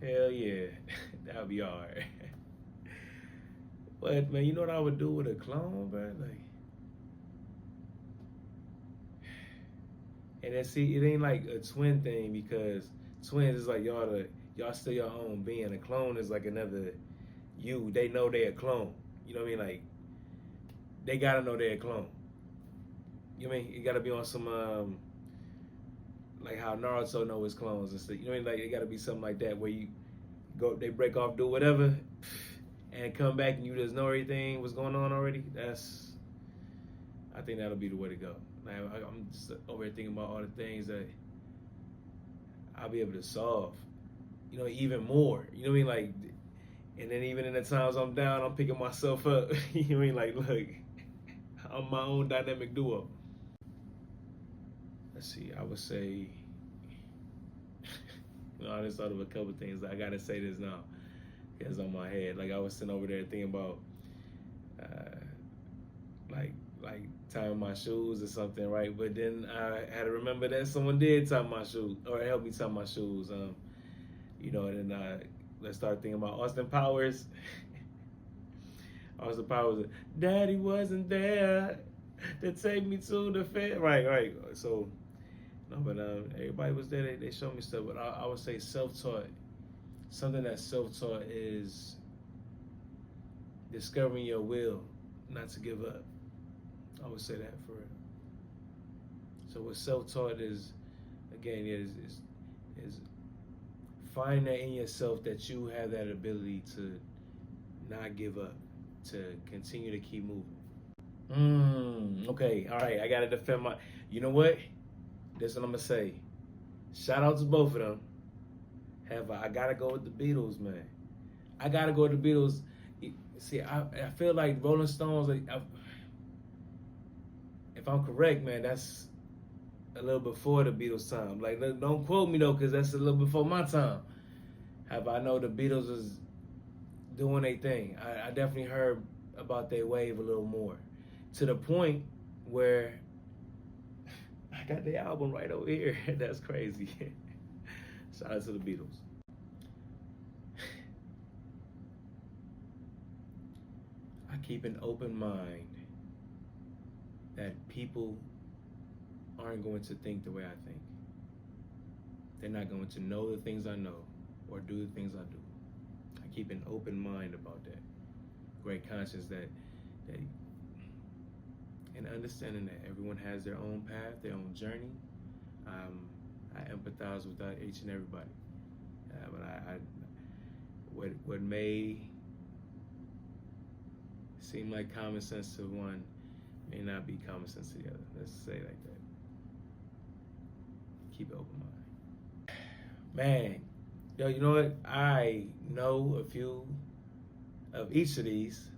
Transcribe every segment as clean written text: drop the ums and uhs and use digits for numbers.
Hell yeah, that would be hard. But man, you know what I would do with a clone, bro? Like, and then see, it ain't like a twin thing because twins is like y'all still your own being. A clone is like another you. They know they're a clone. You know what I mean? Like they gotta know they're a clone. You know what I mean? You gotta be on some like how Naruto know his clones and stuff. You know what I mean? Like it gotta be something like that where you go, they break off, do whatever, and come back and you just know everything what's going on already. I think that'll be the way to go. Like, I'm just over here thinking about all the things that I'll be able to solve. You know, even more. You know what I mean? Like, and then even in the times I'm down, I'm picking myself up. You know what I mean? Like, look, I'm my own dynamic duo. Let's see. I would say, I just thought of a couple things. I gotta say this now. It's on my head. Like I was sitting over there thinking about, uh, like tying my shoes or something, right? But then I had to remember that someone did tie my shoes or help me tie my shoes. And then let's start thinking about Austin Powers. Austin Powers, Daddy wasn't there to take me to the fair. Right. So, no, but everybody was there. They showed me stuff. But I would say self-taught. Something that's self-taught is discovering your will not to give up. I would say that for real. So what self-taught is, again, is find that in yourself that you have that ability to not give up, to continue to keep moving. Okay, all right, I gotta defend my, you know what? This is what I'm gonna say. Shout out to both of them. However, I gotta go with the Beatles, man. I gotta go with the Beatles. See, I feel like Rolling Stones, if I'm correct, man, that's a little before the Beatles' time. Like, don't quote me though, because that's a little before my time. However, I know the Beatles was doing their thing. I definitely heard about their wave a little more, to the point where I got the album right over here. That's crazy. Shout out to the Beatles. I keep an open mind that people aren't going to think the way I think. They're not going to know the things I know or do the things I do. I keep an open mind about that. Great conscience that and understanding that everyone has their own path, their own journey. I empathize with each and everybody. But what may seem like common sense to one may not be common sense to the other. Let's say it like that. Keep an open mind. Man, yo, you know what? I know a few of each of these.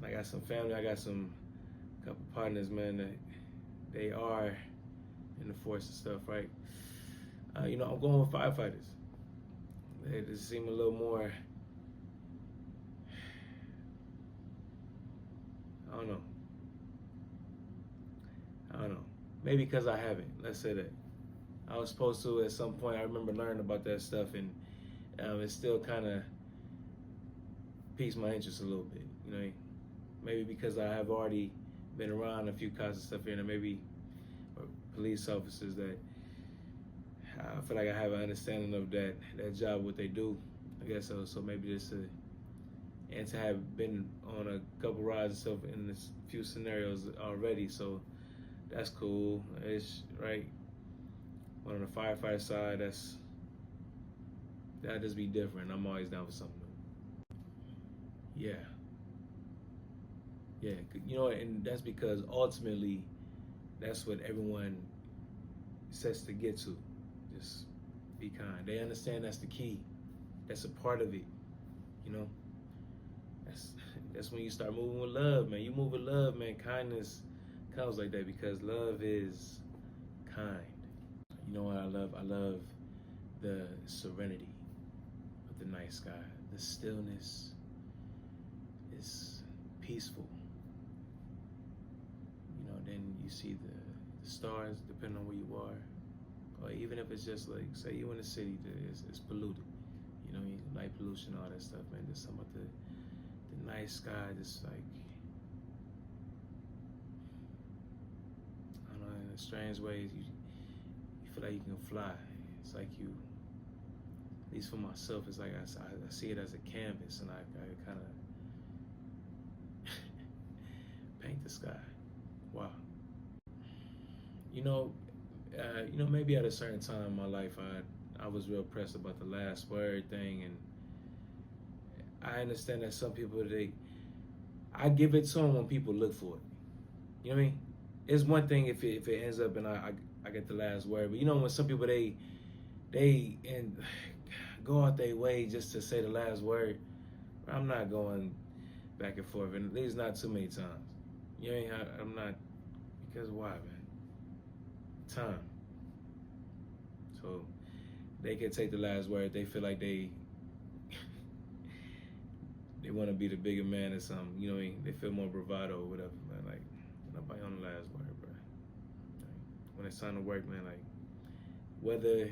I got some family, I got some couple partners, man, that they are in the force and stuff, right? I'm going with firefighters. They just seem a little more, I don't know. Maybe because I haven't, let's say that. I was supposed to at some point. I remember learning about that stuff, and it still kind of piques my interest a little bit. Maybe because I have already been around a few cops and stuff here, and maybe police officers that I feel like I have an understanding of that job, what they do. I guess so. So maybe just to have been on a couple rides and stuff in a few scenarios already. So that's cool. It's right. On the firefighter side, that'll just be different. I'm always down for something new. Yeah, and that's because ultimately, that's what everyone sets to get to. Just be kind. They understand that's the key. That's a part of it. That's when you start moving with love, man. You move with love, man. Kindness comes like that because love is kind. You know what I love? I love the serenity of the night sky. The stillness is peaceful. Then you see the stars, depending on where you are, or even if it's just like, say you in the city, it's polluted. You know, light pollution, all that stuff, man. Just some of the night sky, just like, I don't know, in strange ways, you feel like you can fly. It's like you, at least for myself, it's like I see it as a canvas, and I kind of paint the sky. Wow. You know, maybe at a certain time in my life, I was real pressed about the last word thing, and I understand that some people I give it to them when people look for it. You know what I mean? It's one thing if it ends up and I get the last word, but you know when some people they and go out their way just to say the last word, I'm not going back and forth, and at least not too many times. You know what I mean? I'm not, because why, man? Time. So they can take the last word. They feel like they want to be the bigger man or something. You know what I mean? They feel more bravado or whatever, man. Like, nobody on the last word, bro. Like, when it's time to work, man, like, whether,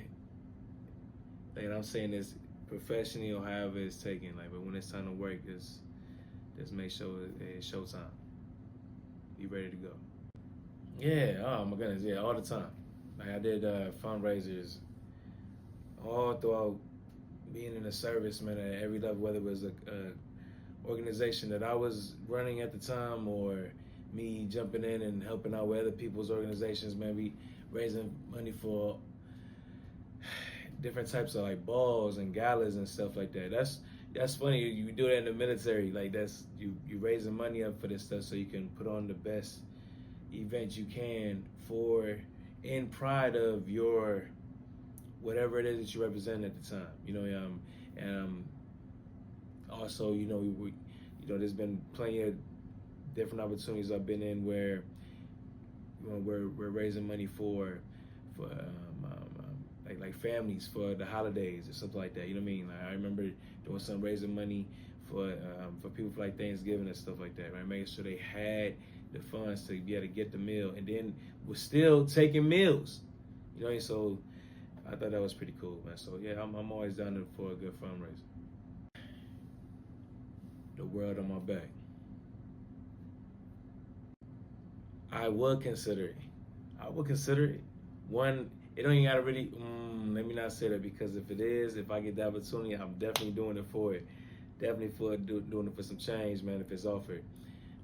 like, I'm saying this professionally or however it's taken, like, but when it's time to work, just make sure it's showtime. Be ready to go. Yeah, oh my goodness, yeah, all the time. Like, I did fundraisers all throughout being in the service, man, at every level, whether it was a organization that I was running at the time or me jumping in and helping out with other people's organizations, man. We raising money for different types of like balls and galas and stuff like that. That's funny. You do that in the military. Like that's you raising money up for this stuff so you can put on the best event you can for in pride of your whatever it is that you represent at the time. You know, and also, there's been plenty of different opportunities I've been in where we're raising money for like families for the holidays or something like that. You know what I mean? Like I remember doing some raising money for people for like Thanksgiving and stuff like that. Right, making sure they had the funds to be able to get the meal, and then we're still taking meals. You know what I mean? So I thought that was pretty cool, man. So yeah, I'm always down for a good fundraiser. The world on my back. I would consider it. I would consider it. One, it don't even gotta really. Let me not say that, because if I get the opportunity, I'm definitely doing it for it. Definitely doing it for some change, man. If it's offered,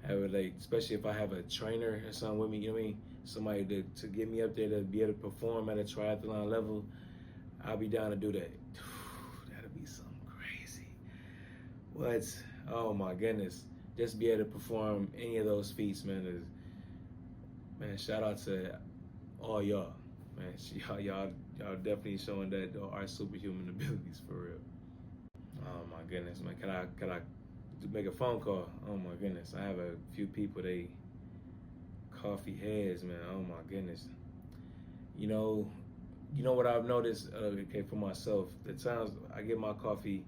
I would like, especially if I have a trainer or something with me. You know what I mean? Somebody to get me up there to be able to perform at a triathlon level. I'll be down to do that. That'll be something crazy. What? Oh my goodness! Just be able to perform any of those feats, man. Man, shout out to all y'all, man. Y'all definitely showing that our superhuman abilities for real. Oh my goodness, man. Can I make a phone call? Oh my goodness, I have a few people. They coffee heads, man. Oh my goodness. You know, what I've noticed. Okay, for myself, the times I get my coffee,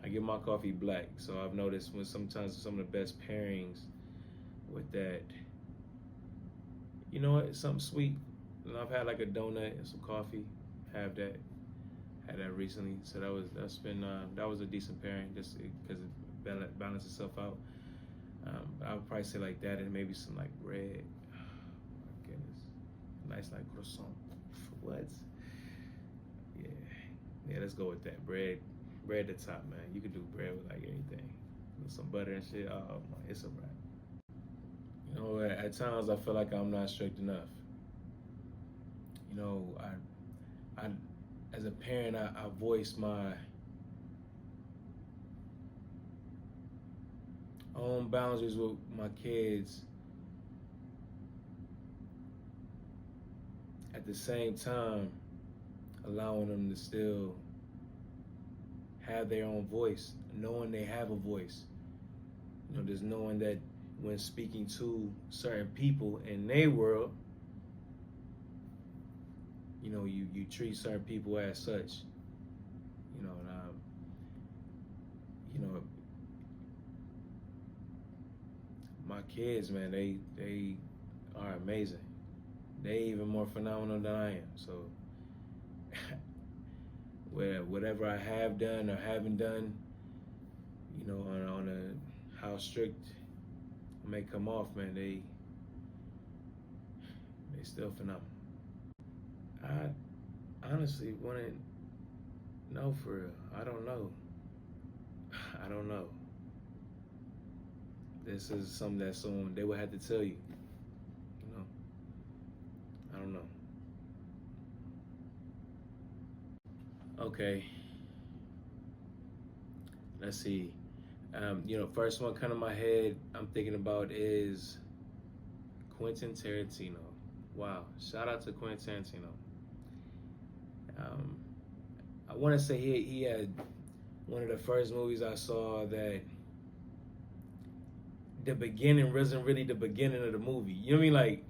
I get my coffee black. So I've noticed when sometimes some of the best pairings with that. You know what? Something sweet. And I've had like a donut and some coffee. Have that. Had that recently. So that was a decent pairing, just because it balances itself out. I would probably say like that, and maybe some like bread. Oh my goodness, nice like croissant. What? Yeah, yeah. Let's go with that. Bread at the top, man. You could do bread with like anything, with some butter and shit. Oh my, it's a wrap. You know, at times I feel like I'm not strict enough. You know, I as a parent, I voice my own boundaries with my kids. At the same time, allowing them to still have their own voice, knowing they have a voice. You know, just knowing that when speaking to certain people in their world, you know, you treat certain people as such. You know, and you know, my kids, man, they are amazing. they even more phenomenal than I am. So, where whatever I have done or haven't done, you know, on a how strict I may come off, man, they still phenomenal. I honestly wouldn't know for real. I don't know. I don't know. This is something that someone they would have to tell you. You know, I don't know. Okay, let's see. You know, first one kind of my head I'm thinking about is Quentin Tarantino. Wow, shout out to Quentin Tarantino. Um, I want to say he had one of the first movies I saw that the beginning wasn't really the beginning of the movie. You know what I mean? Like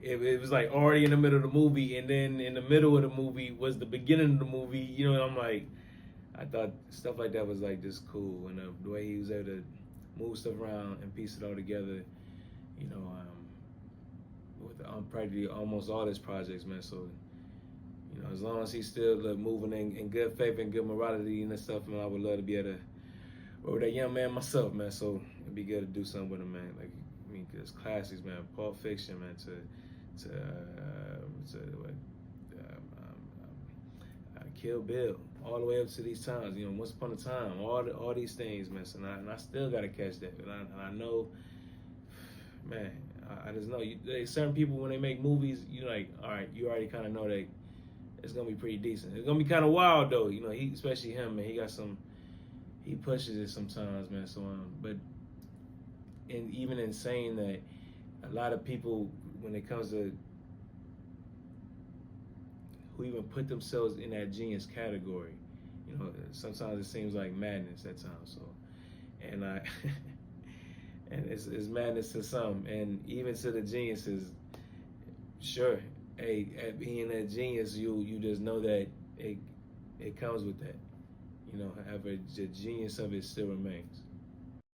it was like already in the middle of the movie, and then in the middle of the movie was the beginning of the movie. You know, I'm like, I thought stuff like that was like just cool, and the way he was able to move stuff around and piece it all together. You know, with practically almost all his projects, man. So you know, as long as he's still moving in good faith and good morality and stuff, man, I would love to be able to work with that young man myself, man. So it'd be good to do something with him, man. Like, I mean, cause classics, man. Pulp Fiction, man. To what? Kill Bill, all the way up to these times. You know, Once Upon a Time, all these things, man. So, and I still gotta catch that. And I know, man. I just know certain people when they make movies, you like, all right, you already kind of know that it's gonna be pretty decent. It's gonna be kind of wild though, you know. Especially him, man. He pushes it sometimes, man. So, but even in saying that, a lot of people, when it comes to who even put themselves in that genius category, you know, sometimes it seems like madness at times. So, and I, and it's madness to some, and even to the geniuses. Sure, hey, at being a genius, you just know that it comes with that. You know, however, the genius of it still remains.